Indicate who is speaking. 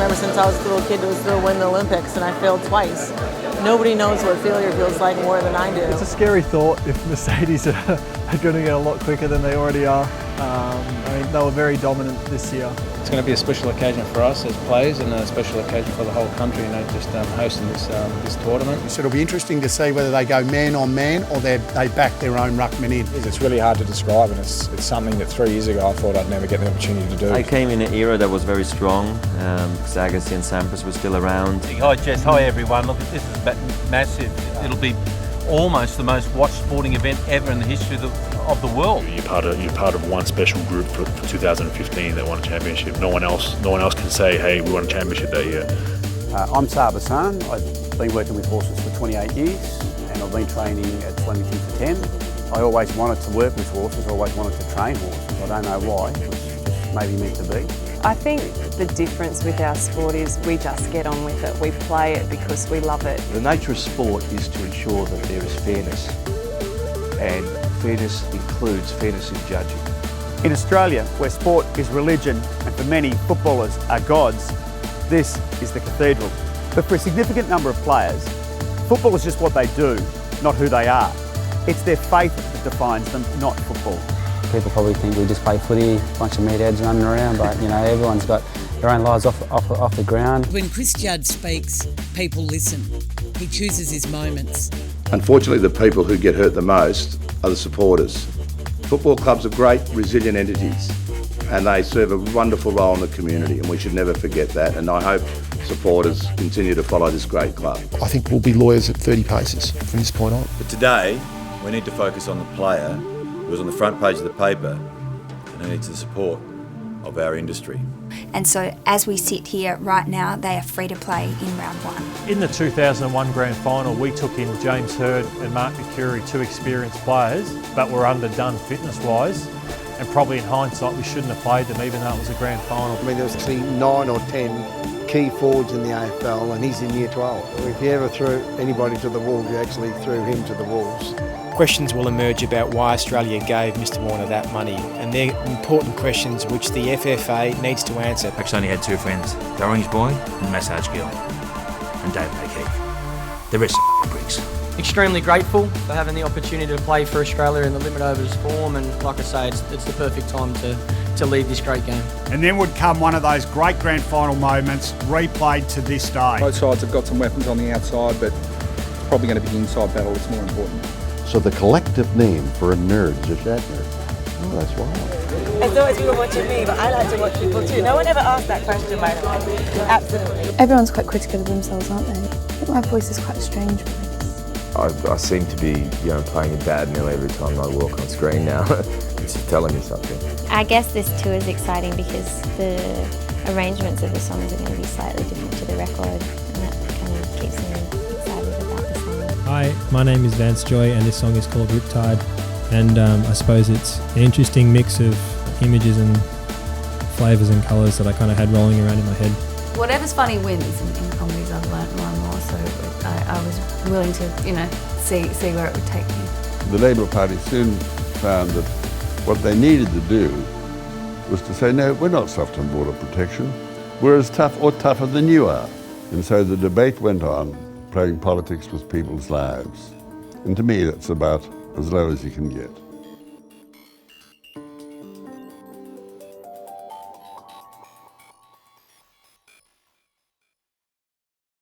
Speaker 1: ever since I was a little kid to still win the Olympics, and I failed twice. Nobody knows what failure feels like more than I do.
Speaker 2: It's a scary thought if Mercedes are going to get a lot quicker than they already are. I mean, they were very dominant this year.
Speaker 3: It's going to be a special occasion for us as players and a special occasion for the whole country, just hosting this tournament.
Speaker 4: So it'll be interesting to see whether they go man on man or they back their own ruckman in.
Speaker 5: It's really hard to describe, and it's something that 3 years ago I thought I'd never get the opportunity to do.
Speaker 6: I came in an era that was very strong because Agassi and Sampras were still around.
Speaker 7: Hi Jess, hi everyone. Look, this is massive. It'll be almost the most watched sporting event ever in the history of the world.
Speaker 8: You're part of one special group for 2015 that won a championship. No one else can say, hey, we won a championship that year.
Speaker 9: I'm Saab Hassan. I've been working with horses for 28 years and I've been training at Flemington for 10. I always wanted to work with horses, I always wanted to train horses. I don't know why, it was just maybe meant to be.
Speaker 10: I think the difference with our sport is we just get on with it. We play it because we love it.
Speaker 11: The nature of sport is to ensure that there is fairness, and fairness includes fairness in judging.
Speaker 9: In Australia, where sport is religion and for many footballers are gods, this is the cathedral. But for a significant number of players, football is just what they do, not who they are. It's their faith that defines them, not football.
Speaker 12: People probably think we just play footy, a bunch of meatheads running around, but you know, everyone's got their own lives off the ground.
Speaker 13: When Chris Judd speaks, people listen. He chooses his moments.
Speaker 14: Unfortunately, the people who get hurt the most are the supporters. Football clubs are great, resilient entities, and they serve a wonderful role in the community, and we should never forget that. And I hope supporters continue to follow this great club.
Speaker 15: I think we'll be lawyers at 30 paces from this point on.
Speaker 16: But today, we need to focus on the player who was on the front page of the paper and who needs the support of our industry.
Speaker 17: And so as we sit here right now, they are free to play in round one.
Speaker 2: In the 2001 Grand Final, we took in James Hird and Mark McCurry, two experienced players, but were underdone fitness-wise. And probably in hindsight, we shouldn't have played them, even though it was a Grand Final.
Speaker 18: I mean, there was actually 9 or 10 key forwards in the AFL, and he's in year 12. If you ever threw anybody to the Wolves, you actually threw him to the Wolves.
Speaker 19: Questions will emerge about why Australia gave Mr Warner that money, and they're important questions which the FFA needs to answer.
Speaker 20: I actually only had two friends, the Orange Boy and the Massage Girl, and David O'Keefe. The rest are bricks.
Speaker 6: Extremely grateful for having the opportunity to play for Australia in the limit overs form, and like I say, it's the perfect time to lead this great game.
Speaker 4: And then would come one of those great grand final moments replayed to this day.
Speaker 5: Both sides have got some weapons on the outside, but it's probably going to be the inside battle that's more important.
Speaker 15: So the collective name for a nerd is a Shat nerd. Oh, that's wild.
Speaker 1: I thought you were watching me, but I like to watch people too. No one ever asked that question, by the way. Absolutely.
Speaker 4: Everyone's quite critical of themselves, aren't they? I think my voice is quite a strange voice.
Speaker 6: I seem to be, playing a dad nearly every time I walk on screen now. It's just telling me something.
Speaker 7: I guess this tour is exciting because the arrangements of the songs are going to be slightly different to the record, and that kind of keeps me excited about the song.
Speaker 3: Hi, my name is Vance Joy, and this song is called Riptide. And I suppose it's an interesting mix of images and flavours and colours that I kind of had rolling around in my head.
Speaker 8: Whatever's funny wins in comedies. I've learnt more and more, so I was willing to, see where it would take me.
Speaker 15: The Labour Party soon found that what they needed to do was to say, no, we're not soft on border protection. We're as tough or tougher than you are. And so the debate went on, playing politics with people's lives. And to me, that's about as low as you can get.